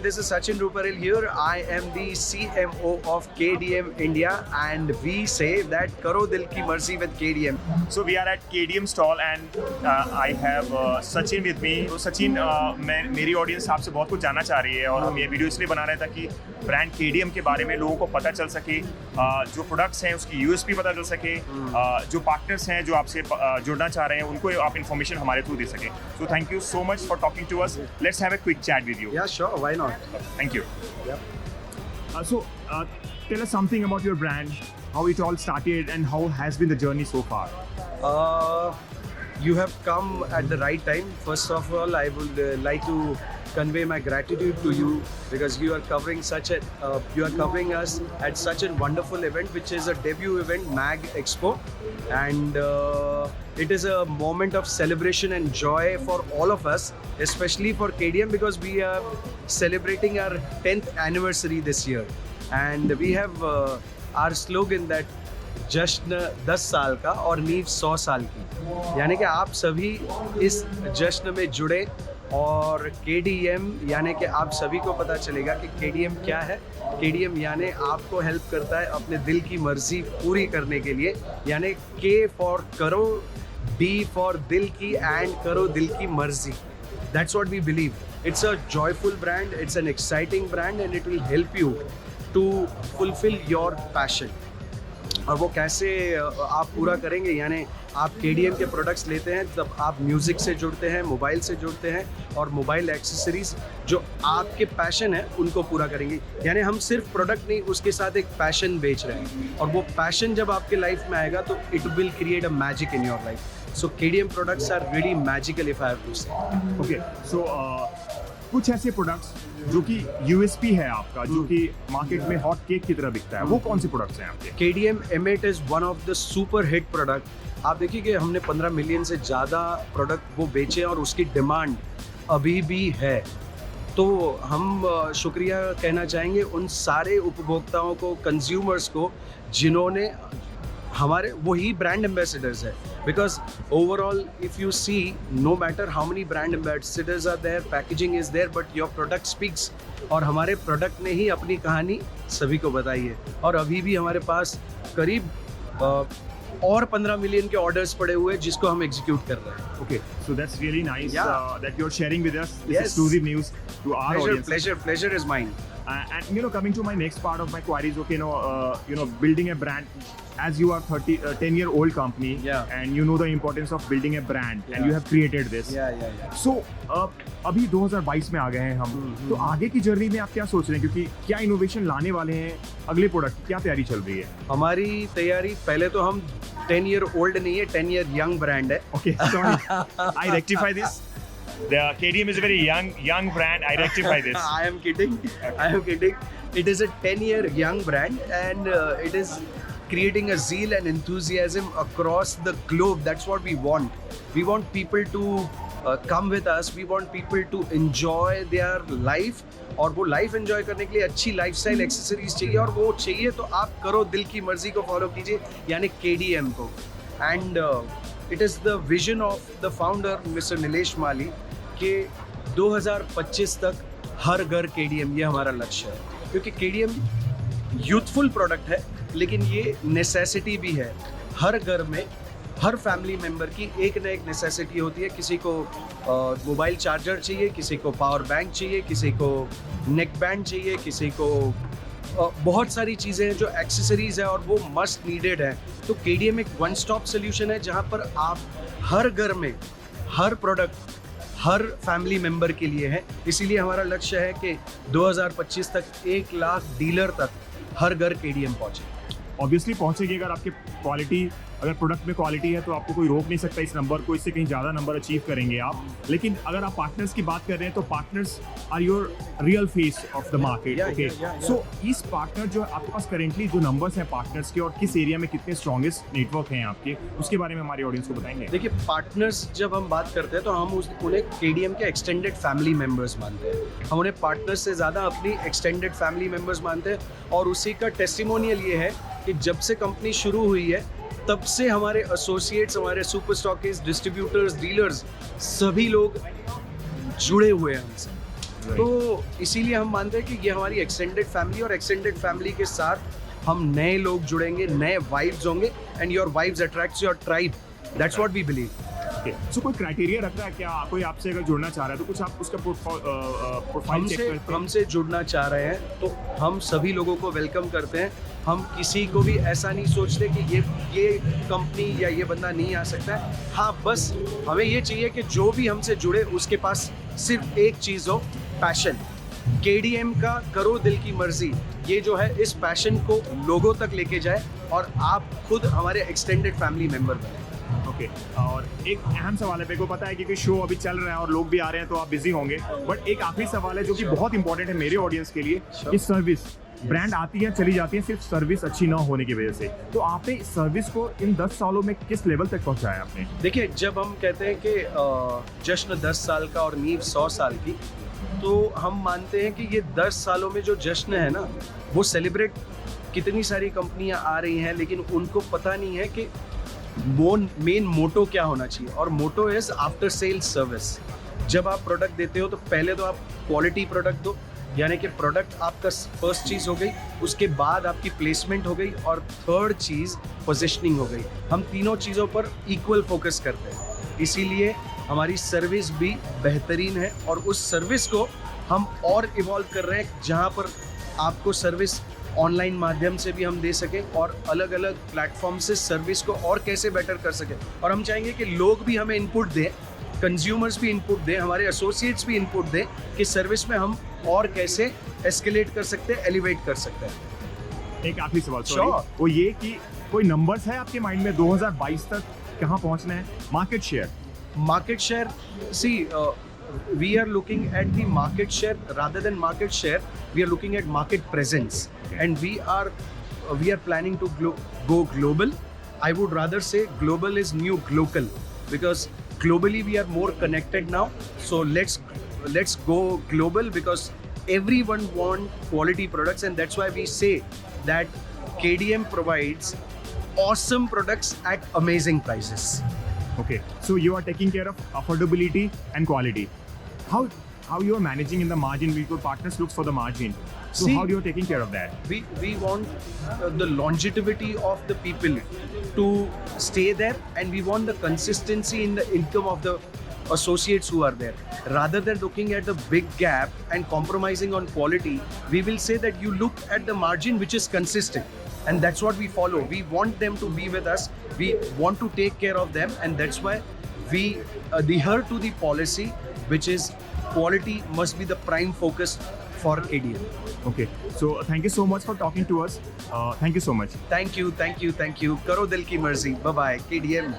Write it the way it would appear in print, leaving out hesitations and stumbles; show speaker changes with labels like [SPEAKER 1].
[SPEAKER 1] this is Sachin Ruparel here. I am the CMO of KDM India, and we say that karo dil ki marzi with KDM.
[SPEAKER 2] So we are at KDM stall and I have Sachin with me. तो सचिन मेरी audience आपसे बहुत कुछ जानना चाह रही है और हम ये वीडियो इसलिए बना रहे हैं ताकि ब्रांड KDM के बारे में लोगों को पता चल सके, जो प्रोडक्ट्स हैं उसकी USP पता चल सके, जो पार्टनर्स हैं जो आपसे जुड़ना चाह रहे हैं उनको आप इन्फॉर्मेशन हमारे थ्रू दे सकें. So thank you so much for talking to us. Let's have a quick chat with you.
[SPEAKER 1] Yeah, sure. Why not?
[SPEAKER 2] Thank you.
[SPEAKER 1] Yep.
[SPEAKER 2] So tell us something about your brand, how it all started and how has been the journey so far.
[SPEAKER 1] You have come at the right time. First of all, I would like to convey my gratitude to you because you are covering us at such a wonderful event, which is a debut event, Mag Expo, and it is a moment of celebration and joy for all of us, especially for KDM because we are celebrating our 10th anniversary this year, and we have our slogan that जश्न 10 साल का और नींव 100 साल की, यानी कि आप सभी इस जश्न में जुड़े और KDM यानी कि आप सभी को पता चलेगा कि KDM क्या है. KDM यानी आपको हेल्प करता है अपने दिल की मर्जी पूरी करने के लिए, यानी K फॉर करो, D फॉर दिल की, एंड करो दिल की मर्जी. That's what we believe. It's a joyful brand, it's an exciting brand, and it will help you to fulfill your passion. और वो कैसे आप पूरा करेंगे, यानी आप KDM के प्रोडक्ट्स लेते हैं तब आप म्यूज़िक से जुड़ते हैं, मोबाइल से जुड़ते हैं और मोबाइल एक्सेसरीज जो आपके पैशन है उनको पूरा करेंगे. यानी हम सिर्फ प्रोडक्ट नहीं, उसके साथ एक पैशन बेच रहे हैं और वो पैशन जब आपके लाइफ में आएगा तो it will create a magic in your life. So KDM products are really magical if I have to say.
[SPEAKER 2] Okay, so कुछ ऐसे प्रोडक्ट्स जो कि USP है आपका, जो कि मार्केट में हॉट केक की तरह बिकता है, वो कौन से प्रोडक्ट्स हैं आपके?
[SPEAKER 1] KDM M8 is one of the super hit product. आप देखिए कि हमने 15 मिलियन से ज़्यादा प्रोडक्ट वो बेचे और उसकी डिमांड अभी भी है. तो हम शुक्रिया कहना चाहेंगे उन सारे उपभोक्ताओं को, कंज्यूमर्स को, जिन्होंने हमारे वही ब्रांड एम्बेसडर्स है. Because overall if you see, no matter how many brand ambassadors are there, packaging is there, but your product speaks. और हमारे प्रोडक्ट ने ही अपनी कहानी सभी को बताई है. और अभी भी हमारे पास करीब और 15 मिलियन के ऑर्डर्स पड़े हुए हैं जिसको हम एग्जीक्यूट कर रहे हैं.
[SPEAKER 2] Okay, so that's really nice that you're sharing with us this
[SPEAKER 1] Yes.
[SPEAKER 2] exclusive news to our audience.
[SPEAKER 1] Pleasure is mine.
[SPEAKER 2] And coming to my next part of my queries, okay, building a brand, as you are 10-year-old company, and you know the importance of building a brand, and you have created this.
[SPEAKER 1] Yeah.
[SPEAKER 2] So अभी 2022 में आ गए हैं हम, तो आगे की journey में आप क्या सोच रहे हैं, क्योंकि क्या इनोवेशन लाने वाले हैं अगले प्रोडक्ट की, क्या तैयारी चल रही है?
[SPEAKER 1] हमारी तैयारी, पहले तो हम 10-year-old नहीं है, 10-year-young ब्रांड है.
[SPEAKER 2] Okay, sorry, I rectify this. The KDM is a very young brand. I rectify this.
[SPEAKER 1] I am kidding. It is a 10-year-young brand, and it is creating a zeal and enthusiasm across the globe. That's what we want. We want people to come with us. We want people to enjoy their life. और वो life enjoy करने के लिए अच्छी lifestyle accessories चाहिए, और वो चाहिए तो आप करो दिल की मर्जी को फॉलो कीजिए, यानी KDM को. And it is the vision of the founder mister Nilesh Mali कि 2025 तक हर घर KDM, ये हमारा लक्ष्य है. क्योंकि KDM यूथफुल प्रोडक्ट है, लेकिन ये नेसेसिटी भी है. हर घर में हर फैमिली मेम्बर की एक ना एक नेसेसिटी होती है. किसी को मोबाइल चार्जर चाहिए, किसी को पावर बैंक चाहिए, किसी को नेक बैंड चाहिए, किसी को बहुत सारी चीज़ें हैं जो एक्सेसरीज है और वो मस्ट नीडेड है. तो KDM एक वन स्टॉप सोल्यूशन है जहाँ पर आप हर घर में हर प्रोडक्ट हर फैमिली मेम्बर के लिए है. इसीलिए हमारा लक्ष्य है कि 2025 तक 1 लाख डीलर तक हर घर KDM पहुँचे.
[SPEAKER 2] ऑब्वियसली पहुंचेगी, अगर आपके क्वालिटी, अगर प्रोडक्ट में क्वालिटी है तो आपको कोई रोक नहीं सकता इस नंबर को, इससे कहीं ज़्यादा नंबर अचीव करेंगे आप. लेकिन अगर आप पार्टनर्स की बात कर रहे हैं तो partners are your real face of the market. Okay, so इस पार्टनर जो आपके पास करेंटली जो नंबर्स हैं पार्टनर्स के और किस एरिया में कितने स्ट्रॉन्गेस्ट नेटवर्क हैं आपके, उसके बारे में हमारी ऑडियंस को बताएंगे.
[SPEAKER 1] देखिए, पार्टनर्स जब हम बात करते हैं तो हम उन्हें KDM के एक्सटेंडेड फैमिली मेम्बर्स मानते हैं. हम उन्हें पार्टनर्स से ज़्यादा अपनी एक्सटेंडेड फैमिली मेम्बर्स मानते हैं. और उसी का टेस्टिमोनियल ये है कि जब से कंपनी शुरू हुई है तब से हमारे एसोसिएट्स, हमारे सुपर स्टॉकिस्ट, डिस्ट्रीब्यूटर्स, डीलर्स, सभी लोग जुड़े हुए हैं हमसे. तो इसीलिए हम मानते हैं कि ये हमारी एक्सटेंडेड फैमिली, और एक्सटेंडेड फैमिली के साथ हम नए लोग जुड़ेंगे, नए वाइब्स होंगे, and your vibes attracts your tribe, that's what we believe.
[SPEAKER 2] So कोई क्राइटेरिया रखता है क्या, कोई आपसे अगर जुड़ना चाह रहा है तो कुछ आप उसका प्रोफाइल चेक करते हैं?
[SPEAKER 1] हमसे जुड़ना चाह रहे हैं तो हम सभी लोगों को वेलकम करते हैं। हम किसी को भी ऐसा नहीं सोचते कि ये कंपनी या ये बंदा नहीं आ सकता है। हाँ, बस हमें ये चाहिए कि जो भी हमसे जुड़े उसके पास सिर्फ एक चीज़ हो, पैशन। KDM का करो दिल की मर्जी, ये जो है इस पैशन को लोगों तक लेके जाए और आप खुद हमारे एक्सटेंडेड फैमिली मेंबर बने।
[SPEAKER 2] ओके, और एक अहम सवाल है, मेरे को पता है कि शो अभी चल रहा है और लोग भी आ रहे हैं तो आप बिजी होंगे, बट एक आखिरी सवाल है जो कि बहुत इंपॉर्टेंट है मेरे ऑडियंस के लिए, कि सर्विस। ब्रांड आती है चली जाती है सिर्फ सर्विस अच्छी ना होने की वजह से, तो आपने सर्विस को इन 10 सालों में किस लेवल तक पहुंचाया आपने?
[SPEAKER 1] देखिए, जब हम कहते हैं कि जश्न 10 साल का और नींव 100 साल की, तो हम मानते हैं कि ये 10 सालों में जो जश्न है ना, वो सेलिब्रेट कितनी सारी कंपनियां आ रही हैं, लेकिन उनको पता नहीं है कि मेन मोटो क्या होना चाहिए, और motto is after sales service. जब आप प्रोडक्ट देते हो तो पहले तो आप क्वालिटी प्रोडक्ट दो, यानी कि प्रोडक्ट आपका फर्स्ट चीज़ हो गई, उसके बाद आपकी प्लेसमेंट हो गई, और थर्ड चीज़ पोजिशनिंग हो गई। हम तीनों चीज़ों पर इक्वल फोकस करते हैं, इसीलिए हमारी सर्विस भी बेहतरीन है, और उस सर्विस को हम और इवॉल्व कर रहे हैं, जहाँ पर आपको सर्विस ऑनलाइन माध्यम से भी हम दे सकें, और अलग अलग प्लेटफॉर्म से सर्विस को और कैसे बेटर कर सकें। और हम चाहेंगे कि लोग भी हमें इनपुट दें, कंज्यूमर्स भी इनपुट दें, हमारे एसोसिएट्स भी इनपुट दें कि सर्विस में हम और कैसे एस्केलेट कर सकते हैं, एलिवेट कर सकते हैं।
[SPEAKER 2] एक आखिरी सवाल
[SPEAKER 1] Sure.
[SPEAKER 2] वो ये कि कोई नंबर्स है आपके माइंड में 2022 तक कहाँ पहुँचना है? Market share,
[SPEAKER 1] see, we are looking at the market share rather than market share. We are looking at market presence, and we are planning to go global. I would rather say global is new local, because globally we are more connected now. So let's go global, because everyone want quality products, and that's why we say that KDM provides awesome products at amazing prices.
[SPEAKER 2] Okay, so you are taking care of affordability and quality. How you are managing in the margin? Your partners looks for the margin. So
[SPEAKER 1] See,
[SPEAKER 2] how you are taking care of that?
[SPEAKER 1] We want the longevity of the people to stay there, and we want the consistency in the income of the associates who are there. Rather than looking at the big gap and compromising on quality, we will say that you look at the margin which is consistent, and that's what we follow. We want them to be with us. We want to take care of them, and that's why we adhere to the policy, which is quality must be the prime focus for KDM.
[SPEAKER 2] Okay, so thank you so much for talking to us. Thank you so much.
[SPEAKER 1] Thank you. Karo dil ki marzi. Bye bye, KDM.